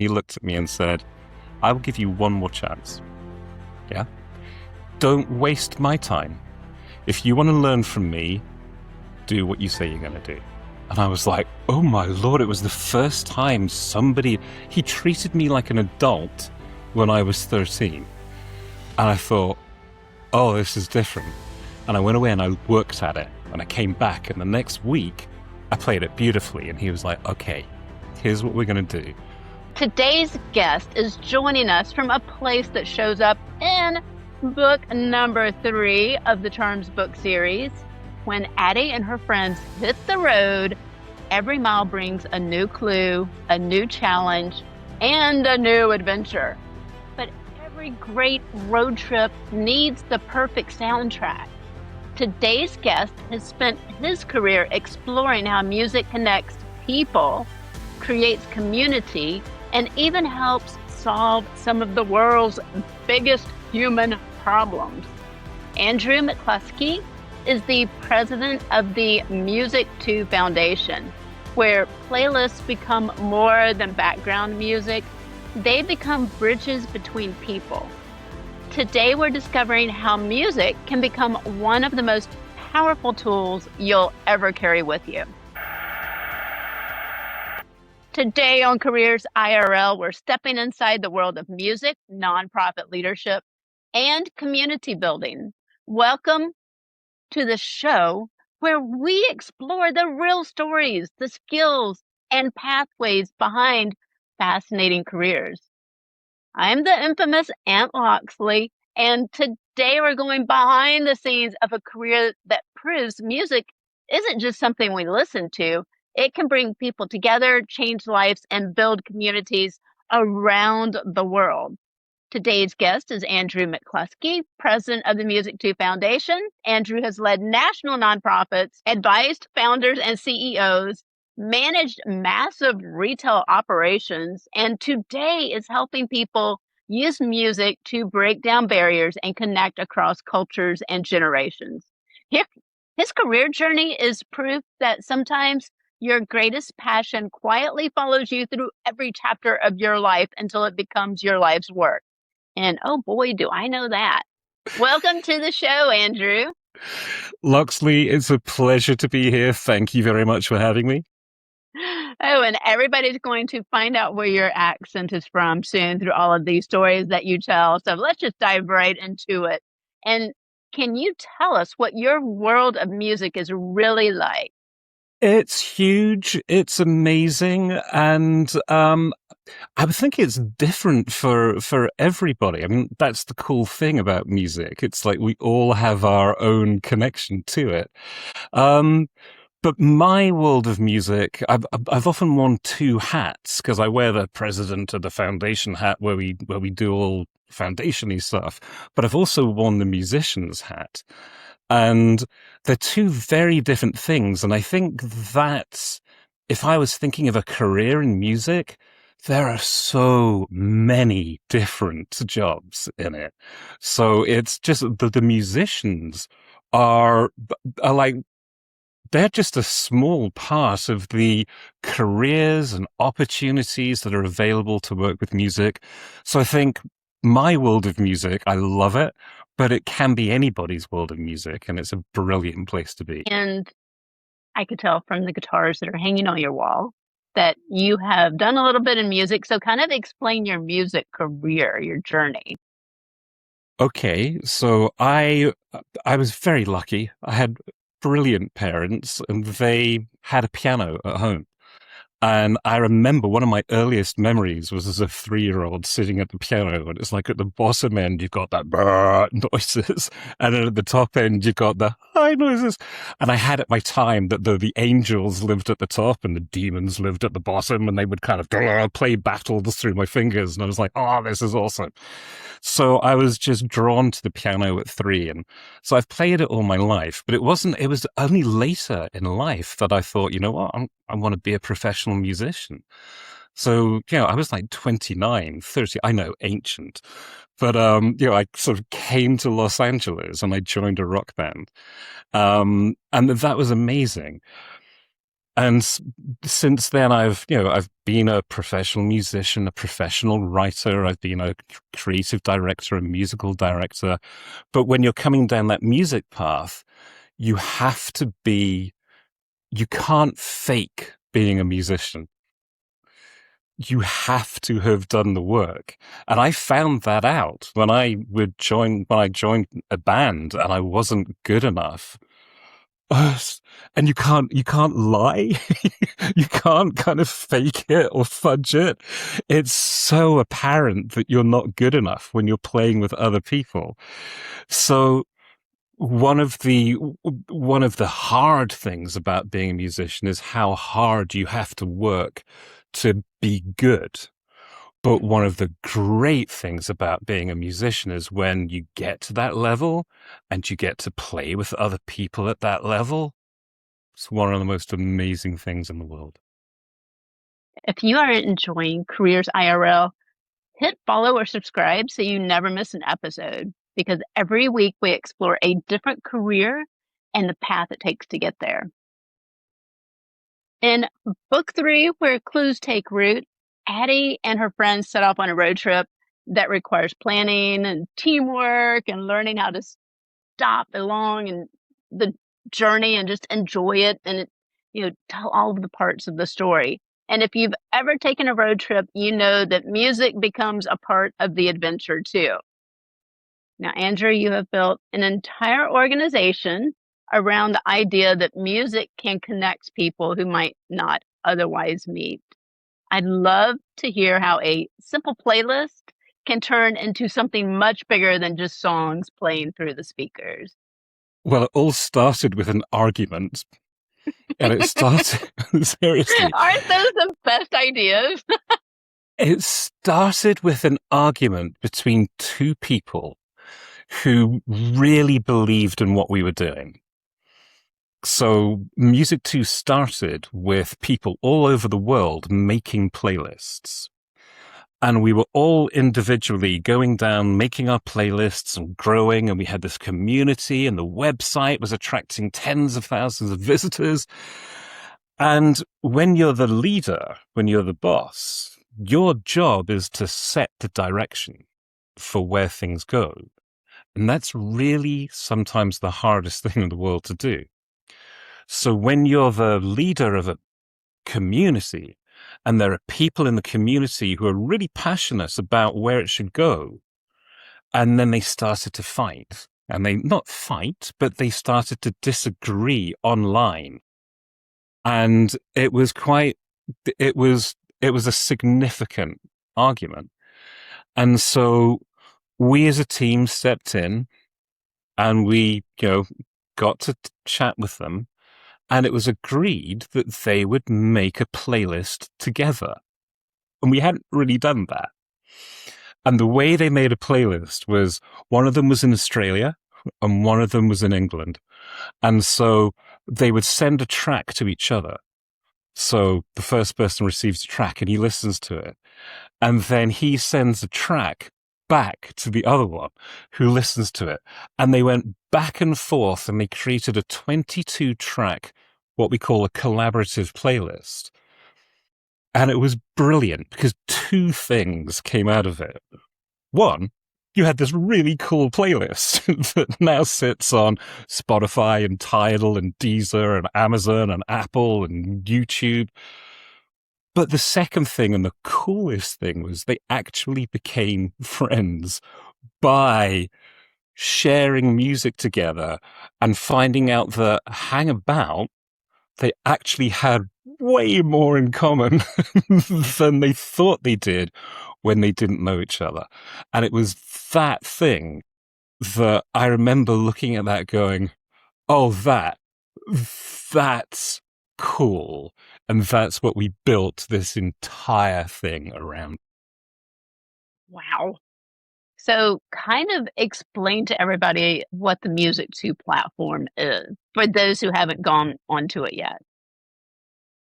He looked at me and said, I will give you one more chance. Yeah? Don't waste my time. If you want to learn from me, do what you say you're going to do. And I was like, oh my Lord, it was the first time he treated me like an adult when I was 13. And I thought, oh, this is different. And I went away and I worked at it. And I came back, and the next week, I played it beautifully. And he was like, okay, here's what we're going to do. Today's guest is joining us from a place that shows up in book number 3 of the Terms book series. When Addie and her friends hit the road, every mile brings a new clue, a new challenge, and a new adventure. But every great road trip needs the perfect soundtrack. Today's guest has spent his career exploring how music connects people, creates community, and even helps solve some of the world's biggest human problems. Andrew McCluskey is the president of the MusicTo Foundation, where playlists become more than background music. They become bridges between people. Today, we're discovering how music can become one of the most powerful tools you'll ever carry with you. Today on Careers IRL, we're stepping inside the world of music, nonprofit leadership, and community building. Welcome to the show where we explore the real stories, the skills, and pathways behind fascinating careers. I'm the infamous Aunt Loxley, and today we're going behind the scenes of a career that proves music isn't just something we listen to. It can bring people together, change lives, and build communities around the world. Today's guest is Andrew McCluskey, president of the MusicTo Foundation. Andrew has led national nonprofits, advised founders and CEOs, managed massive retail operations, and today is helping people use music to break down barriers and connect across cultures and generations. His career journey is proof that sometimes your greatest passion quietly follows you through every chapter of your life until it becomes your life's work. And oh boy, do I know that. Welcome to the show, Andrew. Loxley, it's a pleasure to be here. Thank you very much for having me. Oh, and everybody's going to find out where your accent is from soon through all of these stories that you tell. So let's just dive right into it. And can you tell us what your world of music is really like? It's huge. It's amazing. And I would think it's different for everybody. I mean, that's the cool thing about music. It's like we all have our own connection to it. But my world of music, I've often worn 2 hats because I wear the president of the foundation hat where we do all foundation-y stuff. But I've also worn the musician's hat. And they're 2 very different things. And I think that if I was thinking of a career in music, there are so many different jobs in it. So it's just the musicians are like, they're just a small part of the careers and opportunities that are available to work with music. So I think my world of music, I love it, but it can be anybody's world of music, and it's a brilliant place to be. And I could tell from the guitars that are hanging on your wall that you have done a little bit in music. So kind of explain your music career, your journey. Okay, so I was very lucky. I had brilliant parents, and they had a piano at home. And I remember one of my earliest memories was as a 3-year-old sitting at the piano, and it's like at the bottom end, you've got that brrr noises, and then at the top end, you've got the high noises. And I had at my time that the angels lived at the top and the demons lived at the bottom, and they would kind of play battles through my fingers. And I was like, oh, this is awesome. So I was just drawn to the piano at 3. And so I've played it all my life, but it was only later in life that I thought, you know what, I want to be a professional musician. So, I was like 29, 30, I know, ancient. But, I sort of came to Los Angeles and I joined a rock band. And that was amazing. And since then, I've been a professional musician, a professional writer. I've been a creative director, a musical director. But when you're coming down that music path, you have to be, you can't fake being a musician. You have to have done the work. And I found that out when I joined a band and I wasn't good enough. And you can't lie. You can't kind of fake it or fudge it. It's so apparent that you're not good enough when you're playing with other people. So one of the hard things about being a musician is how hard you have to work to be good. But one of the great things about being a musician is when you get to that level and you get to play with other people at that level. It's one of the most amazing things in the world. If you are enjoying Careers IRL, hit follow or subscribe so you never miss an episode, because every week we explore a different career and the path it takes to get there. In book 3, where clues take root, Addie and her friends set off on a road trip that requires planning and teamwork and learning how to stop along in the journey and just enjoy it and tell all of the parts of the story. And if you've ever taken a road trip, you know that music becomes a part of the adventure too. Now, Andrew, you have built an entire organization around the idea that music can connect people who might not otherwise meet. I'd love to hear how a simple playlist can turn into something much bigger than just songs playing through the speakers. Well, it all started with an argument. And it started, seriously. Aren't those the best ideas? It started with an argument between two people who really believed in what we were doing. So MusicTo started with people all over the world making playlists. And we were all individually going down, making our playlists and growing. And we had this community, and the website was attracting tens of thousands of visitors. And when you're the leader, when you're the boss, your job is to set the direction for where things go. And that's really sometimes the hardest thing in the world to do. So when you're the leader of a community, and there are people in the community who are really passionate about where it should go, and then they started to fight, and they not fight, but they started to disagree online. And it was a significant argument. And so we as a team stepped in and we, got to chat with them. And it was agreed that they would make a playlist together. And we hadn't really done that. And the way they made a playlist was one of them was in Australia and one of them was in England. And so they would send a track to each other. So the first person receives a track and he listens to it. And then he sends a track back to the other one who listens to it. And they went back and forth and they created a 22 track, what we call a collaborative playlist. And it was brilliant because two things came out of it. One, you had this really cool playlist that now sits on Spotify and Tidal and Deezer and Amazon and Apple and YouTube. But the second thing and the coolest thing was they actually became friends by sharing music together and finding out that, hang about, they actually had way more in common than they thought they did when they didn't know each other. And it was that thing that I remember looking at that going, oh, that's cool. And that's what we built this entire thing around. Wow. So kind of explain to everybody what the MusicTo platform is for those who haven't gone onto it yet.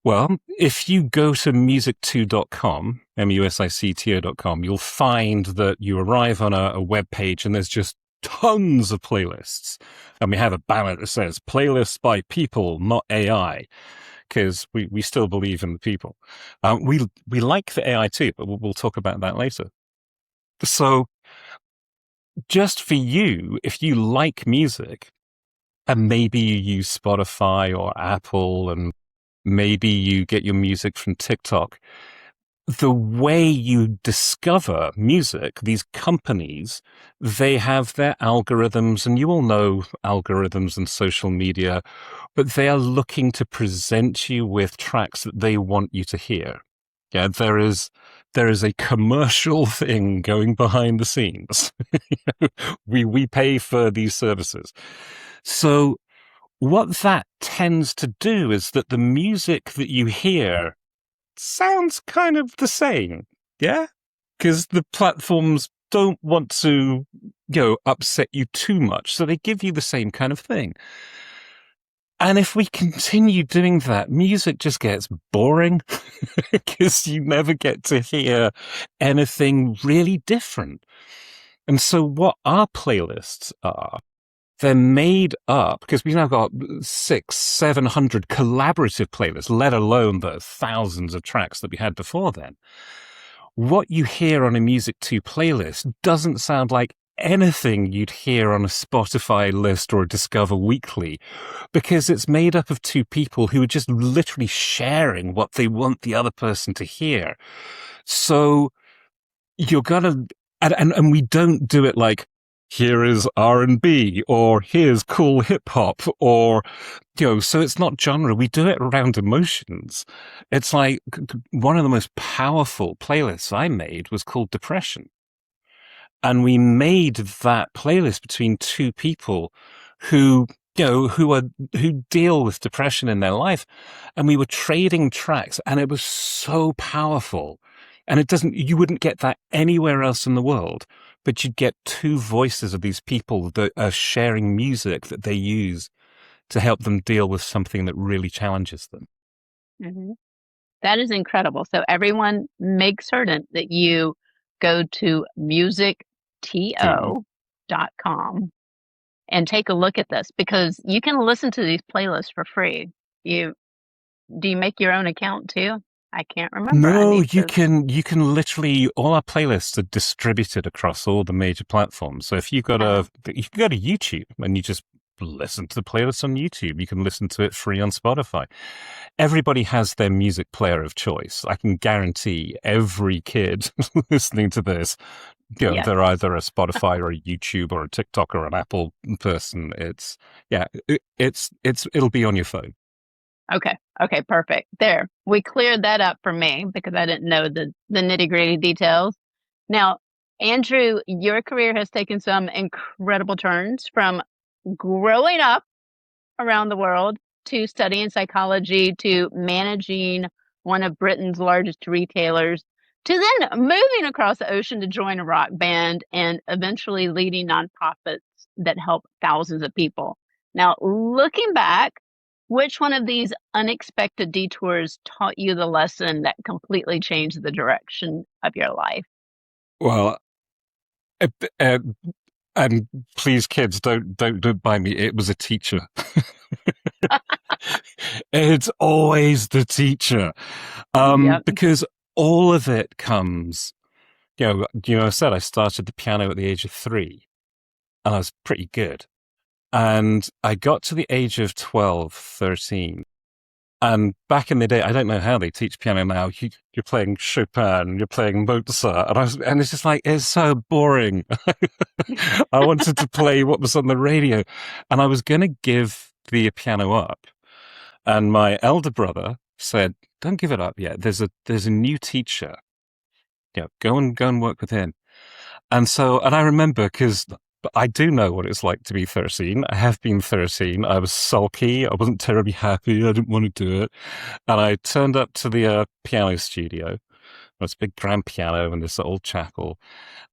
Well, if you go to musicto.com, musicto.com, you'll find that you arrive on a web page and there's just tons of playlists. And we have a banner that says playlists by people, not AI. because we still believe in the people. We like the AI too, but we'll talk about that later. So just for you, if you like music and maybe you use Spotify or Apple and maybe you get your music from TikTok, the way you discover music, these companies, they have their algorithms, and you all know algorithms and social media, but they are looking to present you with tracks that they want you to hear. Yeah, there is a commercial thing going behind the scenes. We pay for these services. So what that tends to do is that the music that you hear sounds kind of the same, yeah? Because the platforms don't want to, upset you too much, so they give you the same kind of thing. And if we continue doing that, music just gets boring because you never get to hear anything really different. And so what our playlists are, they're made up because we've now got 600-700 collaborative playlists, let alone the thousands of tracks that we had before then. What you hear on a MusicTo playlist doesn't sound like anything you'd hear on a Spotify list or a Discover Weekly, because it's made up of two people who are just literally sharing what they want the other person to hear. So you're gonna, and we don't do it like, here is R&B, or here's cool hip hop, or, so it's not genre. We do it around emotions. It's like one of the most powerful playlists I made was called Depression. And we made that playlist between two people who, who deal with depression in their life. And we were trading tracks, and it was so powerful. And you wouldn't get that anywhere else in the world, but you'd get two voices of these people that are sharing music that they use to help them deal with something that really challenges them. Mm-hmm. That is incredible. So everyone, make certain that you go to MusicTo.com and take a look at this, because you can listen to these playlists for free. Do you make your own account too? I can't remember. No, you can literally, all our playlists are distributed across all the major platforms. So if you can go to YouTube and you just listen to the playlist on YouTube. You can listen to it free on Spotify. Everybody has their music player of choice. I can guarantee every kid listening to this, Yes. they're either a Spotify or a YouTube or a TikTok or an Apple person. It'll be on your phone. Okay, perfect. There, we cleared that up for me because I didn't know the nitty-gritty details. Now, Andrew, your career has taken some incredible turns, from growing up around the world to studying psychology to managing one of Britain's largest retailers to then moving across the ocean to join a rock band and eventually leading nonprofits that help thousands of people. Now, looking back, which one of these unexpected detours taught you the lesson that completely changed the direction of your life? Well, and please, kids, don't buy me. It was a teacher. It's always the teacher, Yep. because all of it comes. I said I started the piano at the age of 3, and I was pretty good. And I got to the age of 12, 13. And back in the day, I don't know how they teach piano now. You're playing Chopin, you're playing Mozart, and it's just like, it's so boring. I wanted to play what was on the radio, and I was going to give the piano up. And my elder brother said, "Don't give it up yet. There's a new teacher. Go and work with him." And I remember, because I do know what it's like to be 13. I have been 13. I was sulky. I wasn't terribly happy. I didn't want to do it. And I turned up to the piano studio. It's a big grand piano in this old chapel.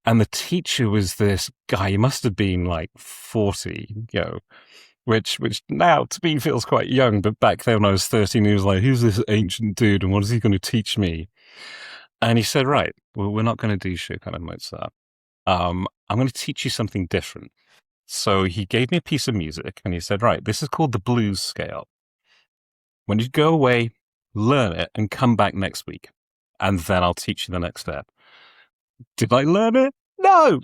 And the teacher was this guy. He must have been like 40, which now to me feels quite young. But back then when I was 13, he was like, who's this ancient dude and what is he going to teach me? And he said, right, well, we're not going to do Chopin and Mozart. I'm going to teach you something different. So he gave me a piece of music and he said, right, this is called the blues scale. When you go away, learn it and come back next week. And then I'll teach you the next step. Did I learn it? No.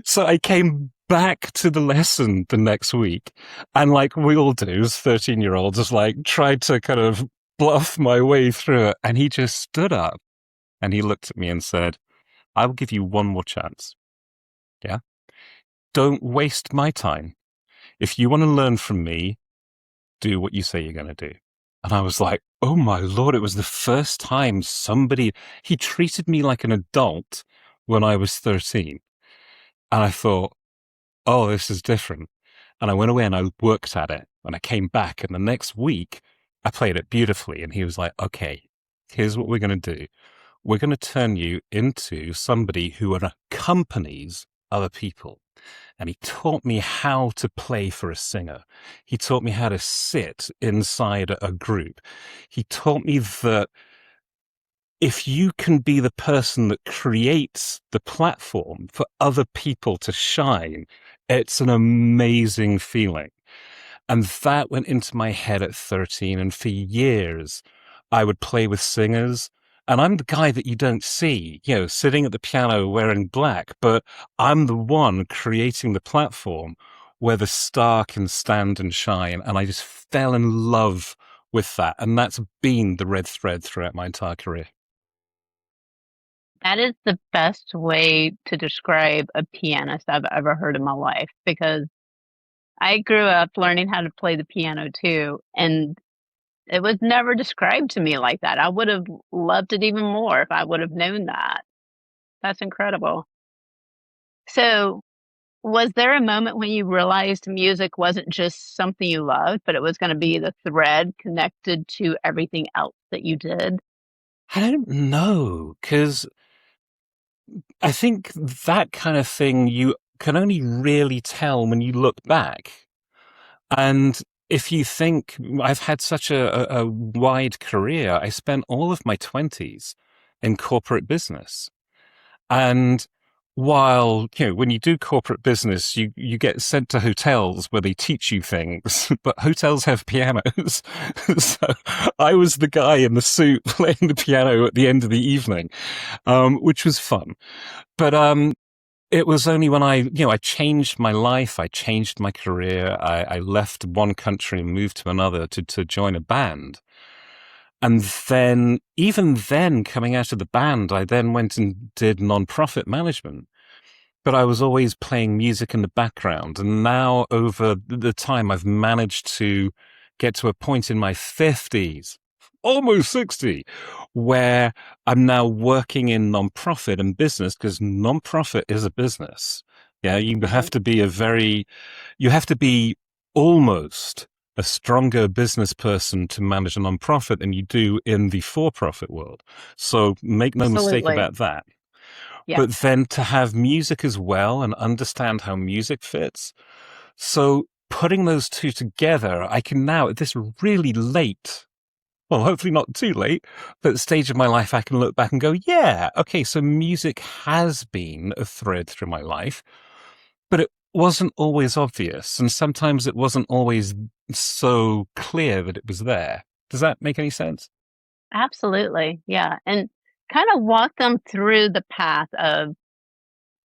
So I came back to the lesson the next week. And like we all do as 13-year-olds, just like tried to kind of bluff my way through it. And he just stood up and he looked at me and said, I will give you one more chance. Yeah. Don't waste my time. If you want to learn from me, do what you say you're going to do. And I was like, oh my Lord, it was the first time he treated me like an adult when I was 13. And I thought, oh, this is different. And I went away and I worked at it. And I came back, and the next week I played it beautifully. And he was like, okay, here's what we're going to do. We're going to turn you into somebody who accompanies other people. And he taught me how to play for a singer. He taught me how to sit inside a group. He taught me that if you can be the person that creates the platform for other people to shine, it's an amazing feeling. And that went into my head at 13. And for years, I would play with singers. And I'm the guy that you don't see, sitting at the piano wearing black, but I'm the one creating the platform where the star can stand and shine. And I just fell in love with that. And that's been the red thread throughout my entire career. That is the best way to describe a pianist I've ever heard in my life, because I grew up learning how to play the piano too, and it was never described to me like that. I would have loved it even more if I would have known that. That's incredible. So, was there a moment when you realized music wasn't just something you loved, but it was going to be the thread connected to everything else that you did? I don't know, because I think that kind of thing you can only really tell when you look back. And if you think I've had such a wide career, I spent all of my 20s in corporate business. And while, when you do corporate business, you get sent to hotels where they teach you things, but hotels have pianos. So I was the guy in the suit playing the piano at the end of the evening, which was fun. But it was only when I changed my life, I changed my career, I left one country and moved to another to join a band. And then, even then, coming out of the band, I then went and did nonprofit management. But I was always playing music in the background. And now, over the time, I've managed to get to a point in my 50s, almost 60, where I'm now working in nonprofit and business, because nonprofit is a business. Yeah, you have to be almost a stronger business person to manage a nonprofit than you do in the for-profit world. So make no mistake Absolutely. about that. Yeah. But then to have music as well and understand how music fits. So putting those two together, I can now, at this really late, well, hopefully not too late, but at the stage of my life, I can look back and go, yeah, okay, so music has been a thread through my life, but it wasn't always obvious. And sometimes it wasn't always so clear that it was there. Does that make any sense? Absolutely. Yeah. And kind of walk them through the path of,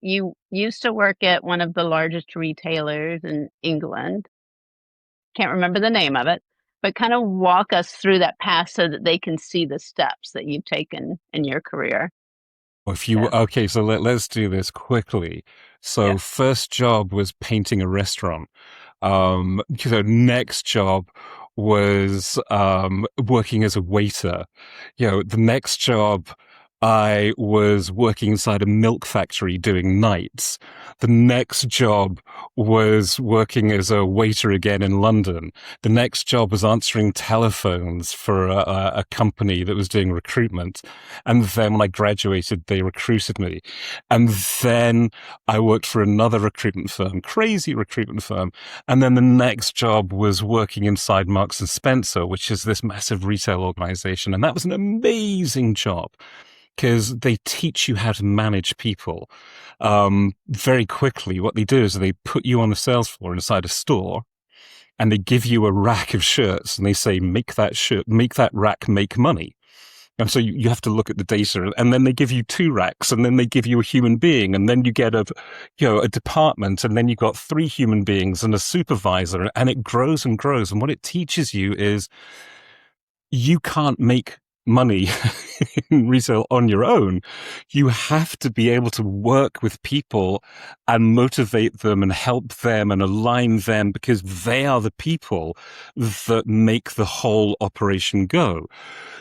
you used to work at one of the largest retailers in England. Can't remember the name of it, but kind of walk us through that path so that they can see the steps that you've taken in your career. So, Okay, so let's do this quickly. yeah. So first job was painting a restaurant. Next job was working as a waiter. The next job I was working inside a milk factory doing nights. The next job was working as a waiter again in London. The next job was answering telephones for a company that was doing recruitment. And then when I graduated, they recruited me. And then I worked for another recruitment firm, crazy recruitment firm. And then the next job was working inside Marks and Spencer, which is this massive retail organization. And that was an amazing job, because they teach you how to manage people very quickly. What they do is they put you on the sales floor inside a store, and they give you a rack of shirts and they say, make that rack make money. And so you have to look at the data, and then they give you two racks, and then they give you a human being, and then you get a department, and then you got three human beings and a supervisor, and it grows and grows. And what it teaches you is you can't make money in resale on your own. You have to be able to work with people and motivate them and help them and align them, because they are the people that make the whole operation go.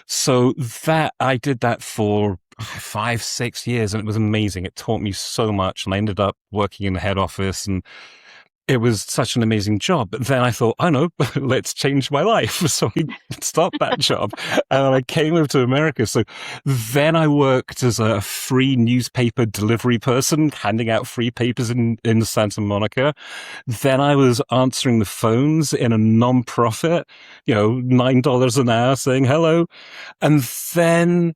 So that I did that for 5-6 years, and it was amazing. It taught me so much, and I ended up working in the head office, and it was such an amazing job. But then I thought, oh no, let's change my life. So I stopped that job and I came over to America. So then I worked as a free newspaper delivery person, handing out free papers in Santa Monica. Then I was answering the phones in a non-profit, $9 an hour, saying hello. And then,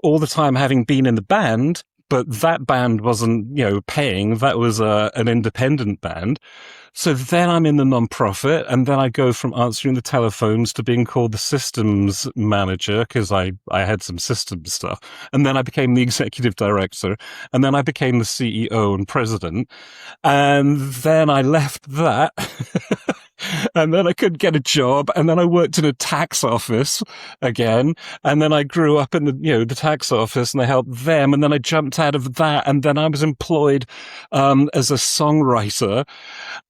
all the time having been in the band, but that band wasn't, paying. That was an independent band. So then I'm in the nonprofit, and then I go from answering the telephones to being called the systems manager, because I had some systems stuff. And then I became the executive director, and then I became the CEO and president. And then I left that. And then I couldn't get a job, and then I worked in a tax office again, and then I grew up in the tax office, and I helped them, and then I jumped out of that, and then I was employed as a songwriter,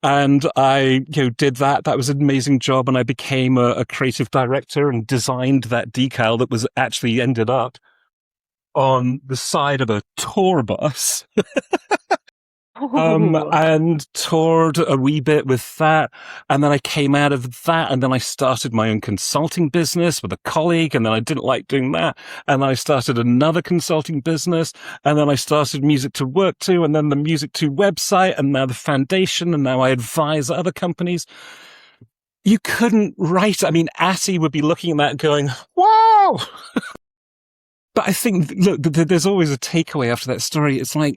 and I did that. That was an amazing job, and I became a creative director and designed that decal that was actually ended up on the side of a tour bus. And toured a wee bit with that. And then I came out of that, and then I started my own consulting business with a colleague, and then I didn't like doing that. And then I started another consulting business, and then I started MusicTo Work To, and then the MusicTo website, and now the foundation, and now I advise other companies. You couldn't write. I mean, Atty would be looking at that going, wow. But I think, look, there's always a takeaway after that story. It's like,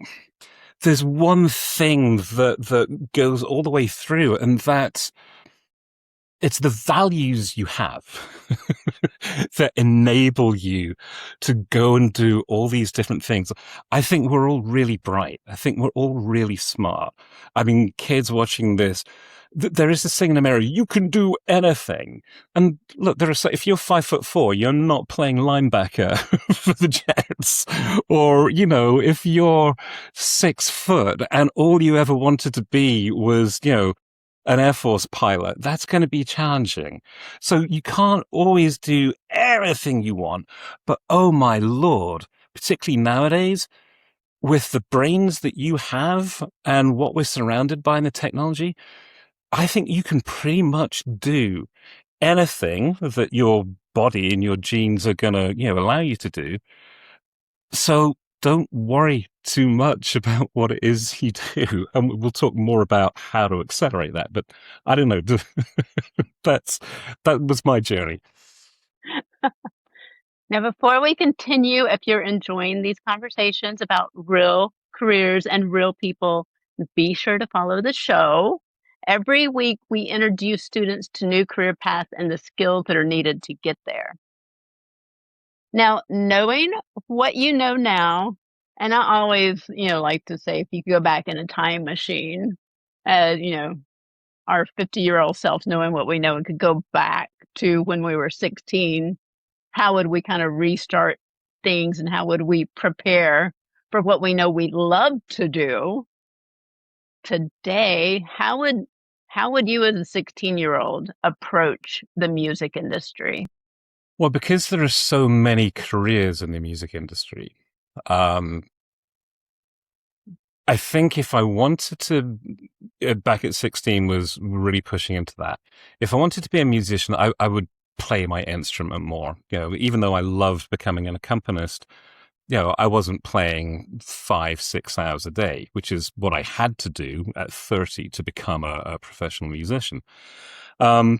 there's one thing that goes all the way through, and that's it's the values you have that enable you to go and do all these different things. I think we're all really bright. I think we're all really smart. I mean, kids watching this, there is this thing in America, you can do anything. And look, if you're 5'4", you're not playing linebacker for the Jets. Or, if you're 6 foot and all you ever wanted to be was, an Air Force pilot, that's going to be challenging. So you can't always do everything you want. But oh my Lord, particularly nowadays, with the brains that you have and what we're surrounded by in the technology, I think you can pretty much do anything that your body and your genes are going to, allow you to do. So don't worry too much about what it is you do. And we'll talk more about how to accelerate that. But I don't know. That was my journey. Now, before we continue, if you're enjoying these conversations about real careers and real people, be sure to follow the show. Every week, we introduce students to new career paths and the skills that are needed to get there. Now, knowing what you know now, and I always, like to say, if you could go back in a time machine, our 50-year-old self, knowing what we know, and could go back to when we were 16, how would we kind of restart things, and how would we prepare for what we know we love to do today? How would you as a 16-year-old approach the music industry? Well, because there are so many careers in the music industry, I think if I wanted to, back at 16 was really pushing into that. If I wanted to be a musician, I would play my instrument more. Even though I loved becoming an accompanist, I wasn't playing 5-6 hours a day, which is what I had to do at 30 to become a professional musician. So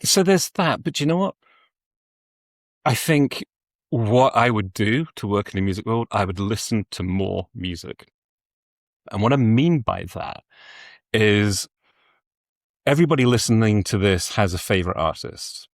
there's that. But you know what? I think what I would do to work in the music world, I would listen to more music. And what I mean by that is everybody listening to this has a favorite artist,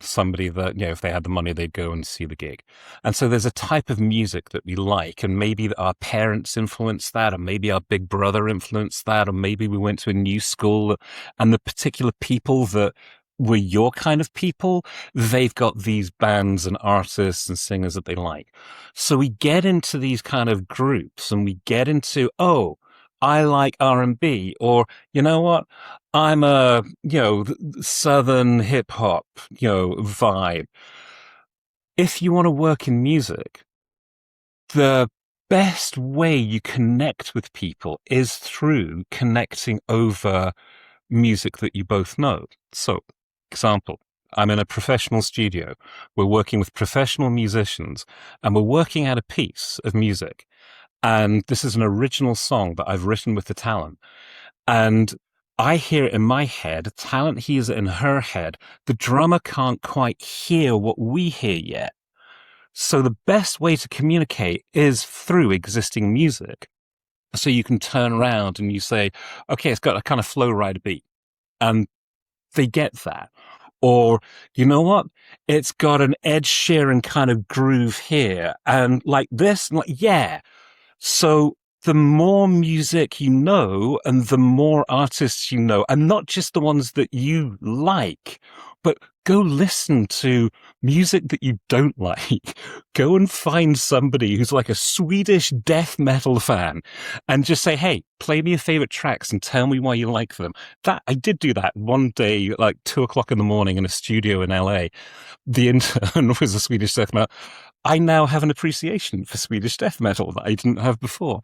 somebody that, if they had the money, they'd go and see the gig. And so there's a type of music that we like, and maybe our parents influenced that, or maybe our big brother influenced that, or maybe we went to a new school and the particular people that were your kind of people, they've got these bands and artists and singers that they like. So we get into these kind of groups and we get into, oh, I like R&B, or you know what? I'm a, Southern hip hop, vibe. If you want to work in music, the best way you connect with people is through connecting over music that you both know. So, example, I'm in a professional studio. We're working with professional musicians and we're working out a piece of music. And this is an original song that I've written with the talent. And I hear it in my head, talent hears it in her head. The drummer can't quite hear what we hear yet. So the best way to communicate is through existing music. So you can turn around and you say, okay, it's got a kind of flow rider beat. And they get that. Or, you know what? It's got an Ed Sheeran kind of groove here. And like this, and like, yeah. So the more music you know and the more artists you know, and not just the ones that you like, but go listen to music that you don't like. Go and find somebody who's like a Swedish death metal fan and just say, hey, play me your favorite tracks and tell me why you like them. That I did do that one day, like 2 o'clock in the morning in a studio in LA. The intern was a Swedish death metal. I now have an appreciation for Swedish death metal that I didn't have before.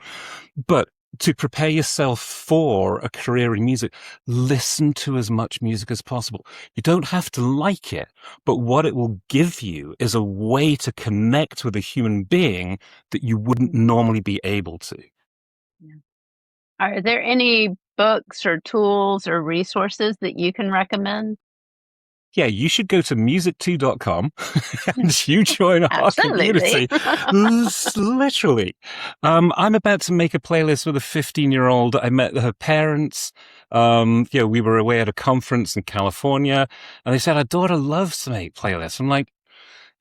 But to prepare yourself for a career in music, listen to as much music as possible. You don't have to like it, but what it will give you is a way to connect with a human being that you wouldn't normally be able to. Yeah. Are there any books or tools or resources that you can recommend? Yeah, you should go to music2.com and you join our community. Literally. I'm about to make a playlist with a 15-year-old. I met her parents. We were away at a conference in California and they said, our daughter loves to make playlists. I'm like,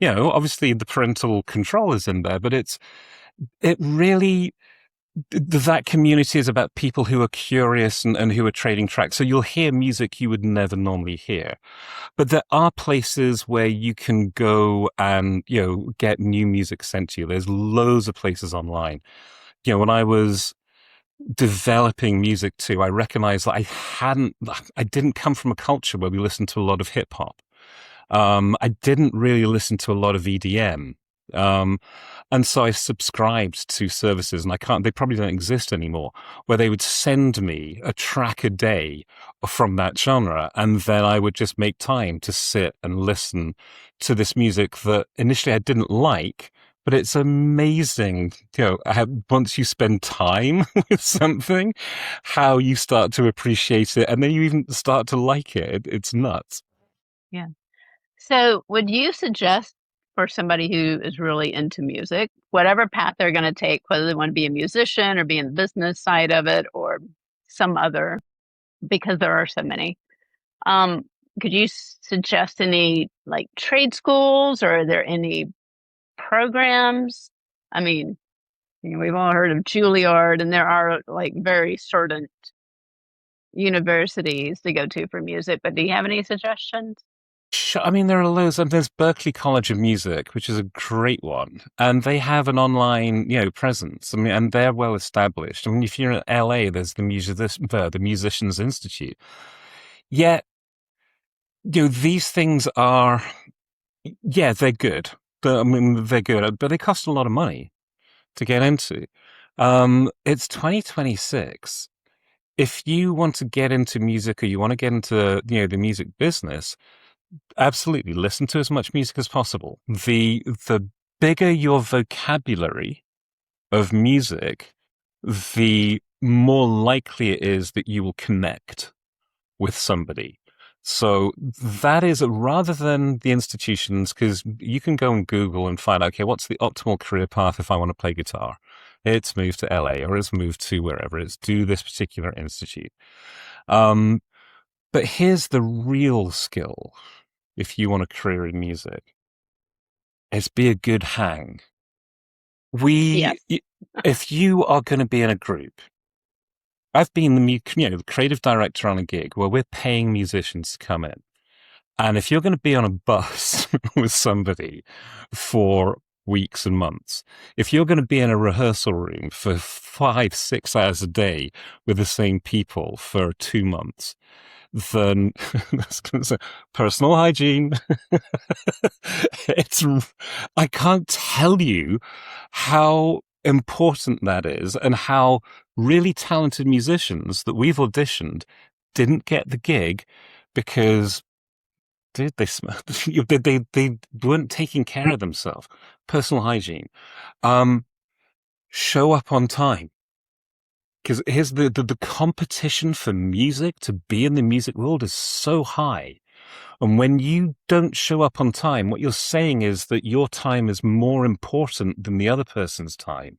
obviously the parental control is in there, but it really, that community is about people who are curious and who are trading tracks. So you'll hear music you would never normally hear. But there are places where you can go and, get new music sent to you. There's loads of places online. When I was developing music too, I recognized that I didn't come from a culture where we listened to a lot of hip hop. I didn't really listen to a lot of EDM. And so I subscribed to services, and they probably don't exist anymore, where they would send me a track a day from that genre. And then I would just make time to sit and listen to this music that initially I didn't like, but it's amazing, once you spend time with something, how you start to appreciate it. And then you even start to like it. It's nuts. Yeah. So would you suggest for somebody who is really into music, whatever path they're going to take, whether they want to be a musician or be in the business side of it or some other, because there are so many, could you suggest any like trade schools, or are there any programs? I mean, we've all heard of Juilliard, and there are like very certain universities to go to for music, but do you have any suggestions? I mean, there are loads. There's Berklee College of Music, which is a great one, and they have an online, presence. I mean, and they're well established. I mean, if you're in LA, there's the Musicians Institute. Yet, these things are, they're good. They're good, but they cost a lot of money to get into. It's 2026. If you want to get into music or you want to get into, the music business, absolutely listen to as much music as possible. The bigger your vocabulary of music, the more likely it is that you will connect with somebody. So that is, rather than the institutions, because you can go and Google and find, okay, what's the optimal career path if I want to play guitar? It's move to LA, or it's move to wherever. It's do this particular institute. But here's the real skill if you want a career in music, is be a good hang. Yes. If you are going to be in a group, I've been the creative director on a gig where we're paying musicians to come in. And if you're going to be on a bus with somebody for weeks and months, if you're going to be in a rehearsal room for 5, 6 hours a day with the same people for 2 months, then personal hygiene. it's, I can't tell you how important that is and how really talented musicians that we've auditioned didn't get the gig because dude, they weren't taking care of themselves. Personal hygiene. Um, Show up on time. Because here's the competition for music to be in the music world is so high. And when you don't show up on time, what you're saying is that your time is more important than the other person's time.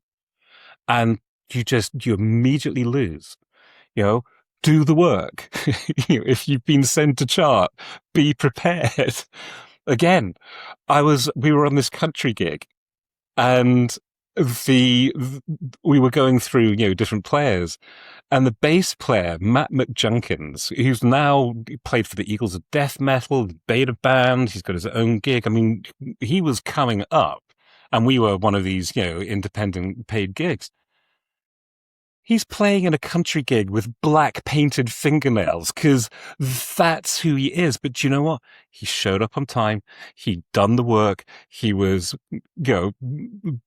And you immediately lose. You know, do the work. If you've been sent to chart, be prepared. Again, we were on this country gig and the, we were going through, different players and the bass player, Matt McJunkins, who's now played for the Eagles of Death Metal, Beta Band. He's got his own gig. I mean, he was coming up and we were one of these, independent paid gigs. He's playing in a country gig with black painted fingernails because that's who he is. But you know what? He showed up on time. He'd done the work. He was,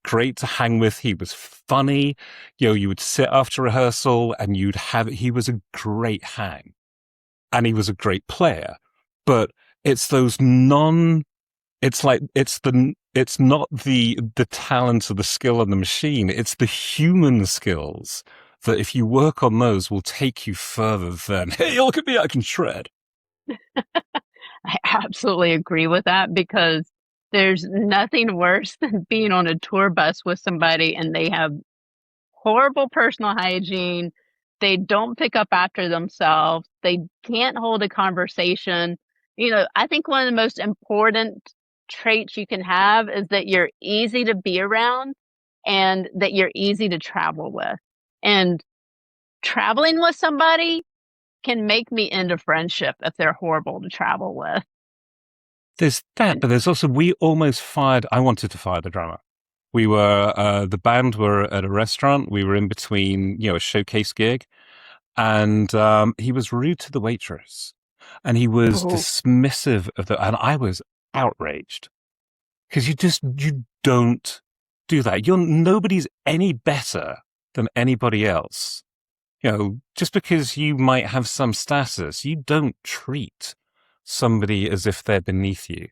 great to hang with. He was funny. You would sit after rehearsal and he was a great hang and he was a great player. But it's those it's not the talent or the skill on the machine. It's the human skills that if you work on those will take you further than, hey, look at me, I can shred. I absolutely agree with that because there's nothing worse than being on a tour bus with somebody and they have horrible personal hygiene. They don't pick up after themselves. They can't hold a conversation. I think one of the most important traits you can have is that you're easy to be around and that you're easy to travel with. And traveling with somebody can make me end a friendship if they're horrible to travel with. There's that, but there's also, I wanted to fire the drummer. We were, the band were at a restaurant. We were in between, a showcase gig and, he was rude to the waitress and he was dismissive and I was outraged because you don't do that. Nobody's any better than anybody else. Just because you might have some status, you don't treat somebody as if they're beneath you.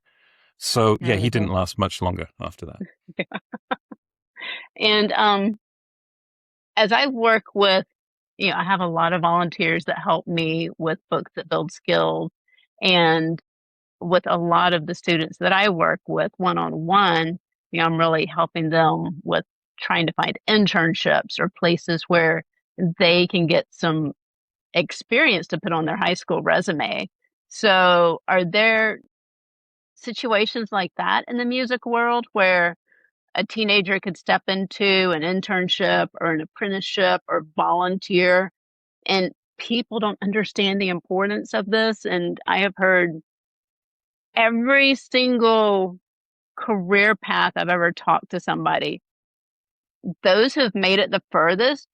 So yeah, he didn't last much longer after that. And as I work with, I have a lot of volunteers that help me with books that build skills. And with a lot of the students that I work with one-on-one, I'm really helping them with trying to find internships or places where they can get some experience to put on their high school resume. So are there situations like that in the music world where a teenager could step into an internship or an apprenticeship or volunteer and people don't understand the importance of this? And I have heard every single career path I've ever talked to somebody, those who've made it the furthest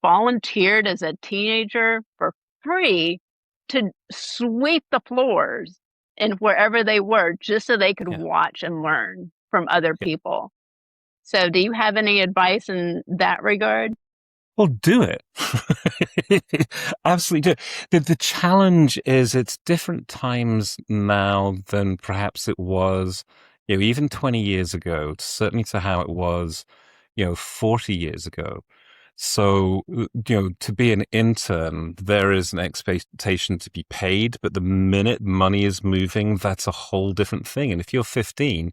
volunteered as a teenager for free to sweep the floors and wherever they were just so they could watch and learn from other people. So do you have any advice in that regard? Well, do it. Absolutely do. The challenge is it's different times now than perhaps it was, even 20 years ago, certainly to how it was, 40 years ago. So, to be an intern, there is an expectation to be paid, but the minute money is moving, that's a whole different thing. And if you're 15,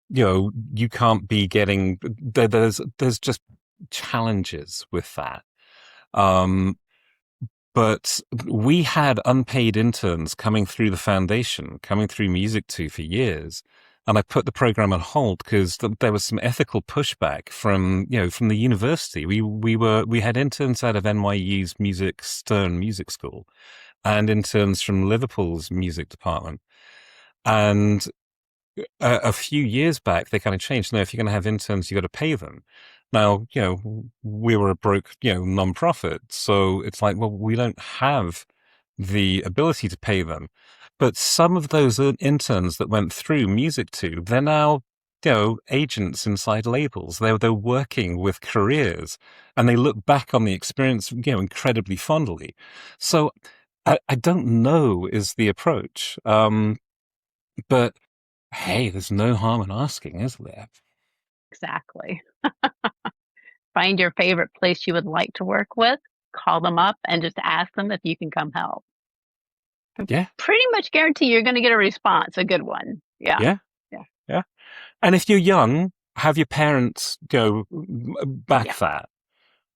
you can't be getting, there's just challenges with that. But we had unpaid interns coming through the foundation, coming through MusicTo for years. And I put the program on hold because there was some ethical pushback from, from the university. We had interns out of NYU's Stern Music School and interns from Liverpool's music department. And a few years back, they kind of changed. No, if you're going to have interns, you got to pay them. Now, we were a broke, non-profit. So it's like, well, we don't have the ability to pay them. But some of those interns that went through MusicTo, they're now, agents inside labels. They're working with careers and they look back on the experience, incredibly fondly. So I don't know is the approach. But hey, there's no harm in asking, is there? Exactly. Find your favorite place you would like to work with, call them up, and just ask them if you can come help. Yeah. Pretty much guarantee you're going to get a response, a good one. Yeah. Yeah. Yeah. Yeah. And if you're young, have your parents go back Yeah. that.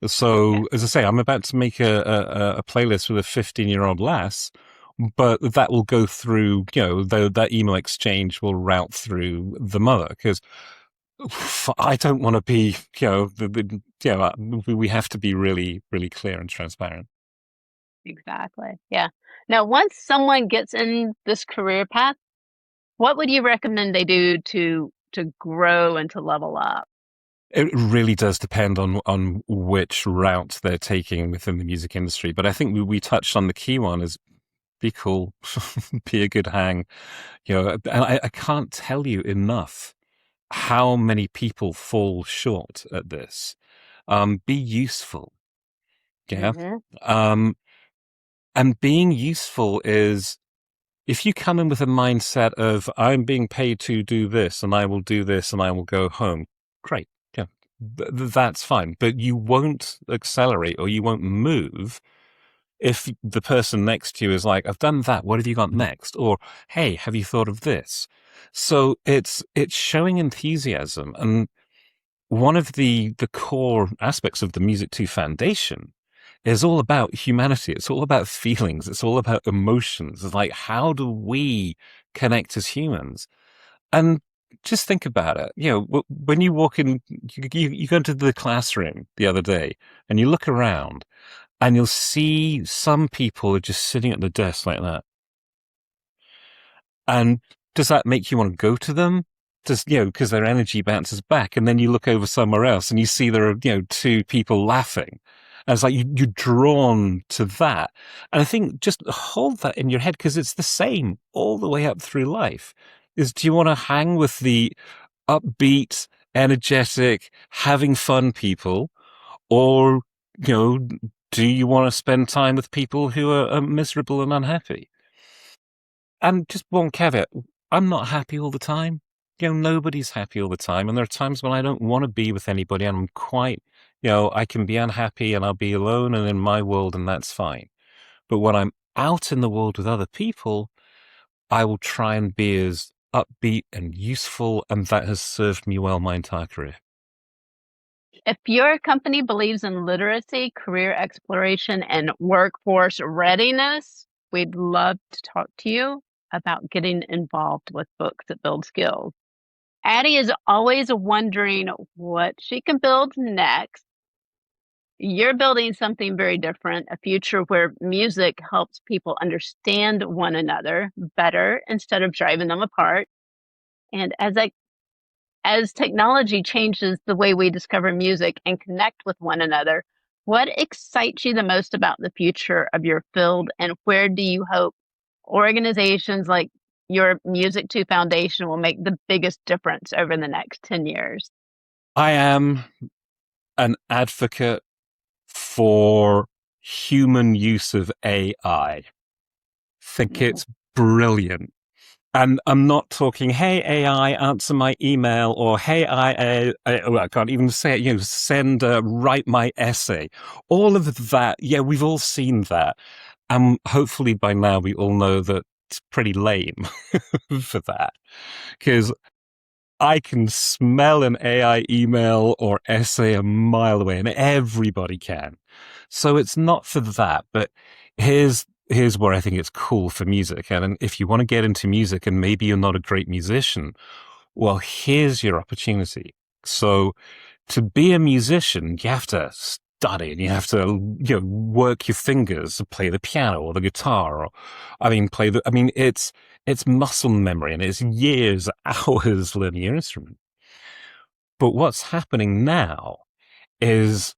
So, Yeah. as I say, I'm about to make a playlist with a 15-year-old lass, but that will go through, that email exchange will route through the mother because I don't want to be, we have to be really, really clear and transparent. Exactly. Yeah. Now, once someone gets in this career path, what would you recommend they do to grow and to level up? It really does depend on which route they're taking within the music industry. But I think we touched on the key one is be cool, be a good hang. And I can't tell you enough how many people fall short at this. Be useful. Yeah. Mm-hmm. And being useful is if you come in with a mindset of I'm being paid to do this and I will do this and I will go home, great. Yeah. That's fine. But you won't accelerate or you won't move if the person next to you is like, I've done that. What have you got next? Or, hey, have you thought of this? So it's showing enthusiasm. And one of the core aspects of the MusicTo Foundation is all about humanity. It's all about feelings. It's all about emotions. It's like, how do we connect as humans? And just think about it. When you walk in, you go into the classroom the other day and you look around and you'll see some people are just sitting at the desk like that. And does that make you want to go to them? Just, because their energy bounces back. And then you look over somewhere else and you see there are, two people laughing. And it's like you're drawn to that. And I think just hold that in your head because it's the same all the way up through life. Do you want to hang with the upbeat, energetic, having fun people? Or, do you want to spend time with people who are miserable and unhappy? And just one caveat, I'm not happy all the time. Nobody's happy all the time. And there are times when I don't want to be with anybody and I'm quite, I can be unhappy and I'll be alone and in my world and that's fine. But when I'm out in the world with other people, I will try and be as upbeat and useful. And that has served me well my entire career. If your company believes in literacy, career exploration, and workforce readiness, we'd love to talk to you about getting involved with books that build skills. Addie is always wondering what she can build next. You're building something very different, a future where music helps people understand one another better instead of driving them apart. And as technology changes the way we discover music and connect with one another, what excites you the most about the future of your field, and where do you hope organizations like your MusicTo Foundation will make the biggest difference over the next 10 years? I am an advocate for human use of AI. Think it's brilliant. And I'm not talking, hey, AI, answer my email, or hey, I can't even say it, send, write my essay. All of that. Yeah, we've all seen that. And hopefully by now we all know that it's pretty lame for that. Because I can smell an AI email or essay a mile away, and everybody can. So it's not for that, but Here's where I think it's cool for music. And if you want to get into music and maybe you're not a great musician, well, here's your opportunity. So to be a musician, you have to study and you have to, work your fingers to play the piano or the guitar, or, it's muscle memory and it's years, hours learning your instrument. But what's happening now is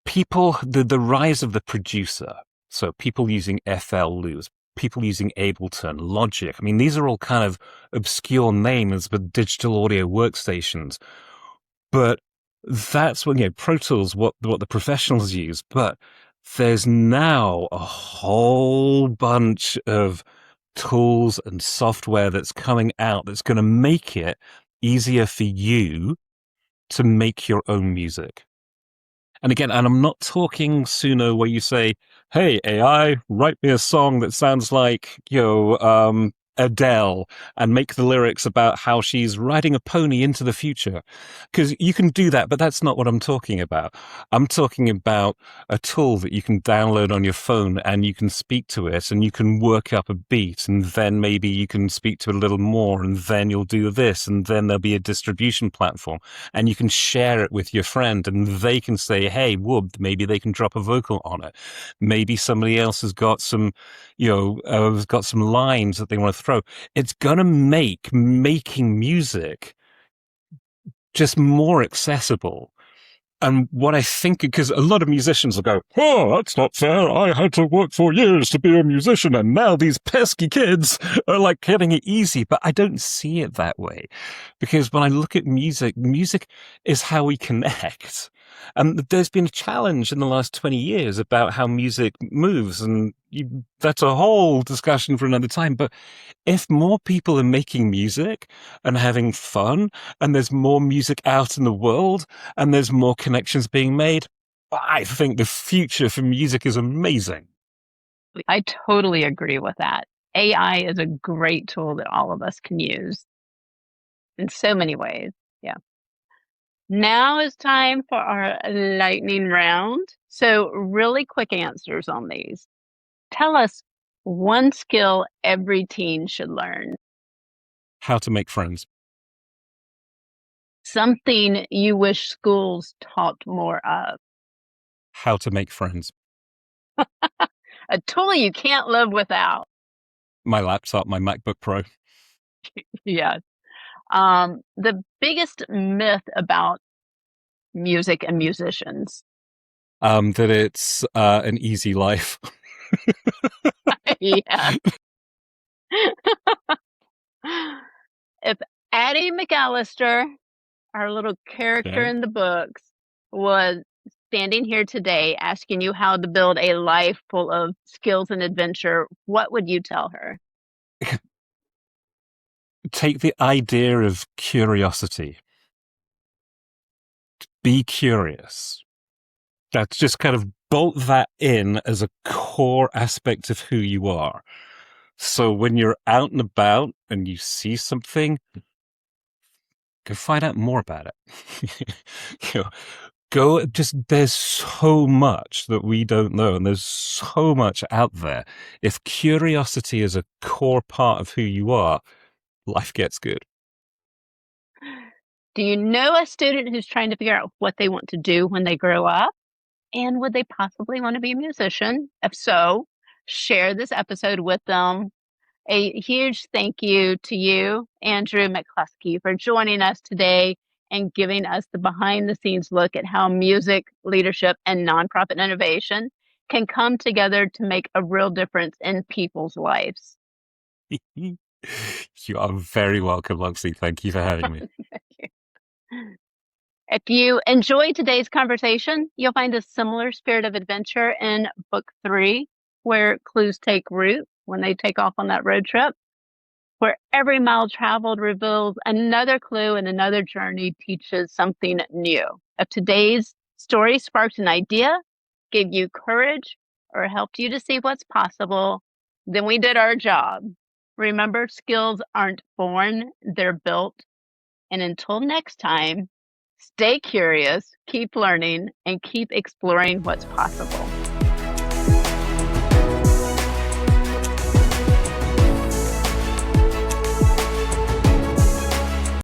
the rise of the producer. So people using FL Loops, people using Ableton, Logic. I mean, these are all kind of obscure names for digital audio workstations. But that's when, Pro Tools, what the professionals use. But there's now a whole bunch of tools and software that's coming out that's going to make it easier for you to make your own music. And again, and I'm not talking Suno where you say, hey, AI, write me a song that sounds like, Adele, and make the lyrics about how she's riding a pony into the future. Because you can do that, but that's not what I'm talking about. I'm talking about a tool that you can download on your phone and you can speak to it and you can work up a beat, and then maybe you can speak to it a little more, and then you'll do this, and then there'll be a distribution platform, and you can share it with your friend, and they can say, hey, whoop, maybe they can drop a vocal on it. Maybe somebody else has got some, has got some lines that they want to throw. It's going to make making music just more accessible. And what I think, because a lot of musicians will go, oh, that's not fair. I had to work for years to be a musician, and now these pesky kids are like getting it easy. But I don't see it that way. Because when I look at music, music is how we connect. And there's been a challenge in the last 20 years about how music moves. And that's a whole discussion for another time. But if more people are making music and having fun, and there's more music out in the world, and there's more connections being made, I think the future for music is amazing. I totally agree with that. AI is a great tool that all of us can use in so many ways. Yeah. Now is time for our lightning round. So, really quick answers on these. Tell us one skill every teen should learn. How to make friends. Something you wish schools taught more of. How to make friends. A tool you can't live without. My laptop, my MacBook Pro. Yes. The biggest myth about music and musicians. That it's an easy life. Yeah. If Addie McAllister, our little character in the books, was standing here today asking you how to build a life full of skills and adventure, what would you tell her? Take the idea of curiosity. Be curious. That's just kind of bolt that in as a core aspect of who you are. So when you're out and about and you see something, go find out more about it. There's so much that we don't know, and there's so much out there. If curiosity is a core part of who you are, life gets good. Do you know a student who's trying to figure out what they want to do when they grow up? And would they possibly want to be a musician? If so, share this episode with them. A huge thank you to you, Andrew McCluskey, for joining us today and giving us the behind the scenes look at how music, leadership, and nonprofit innovation can come together to make a real difference in people's lives. You are very welcome, Luxie. Thank you for having me. Thank you. If you enjoyed today's conversation, you'll find a similar spirit of adventure in Book 3, where clues take root when they take off on that road trip, where every mile traveled reveals another clue and another journey teaches something new. If today's story sparked an idea, gave you courage, or helped you to see what's possible, then we did our job. Remember, skills aren't born, they're built. And until next time, stay curious, keep learning, and keep exploring what's possible.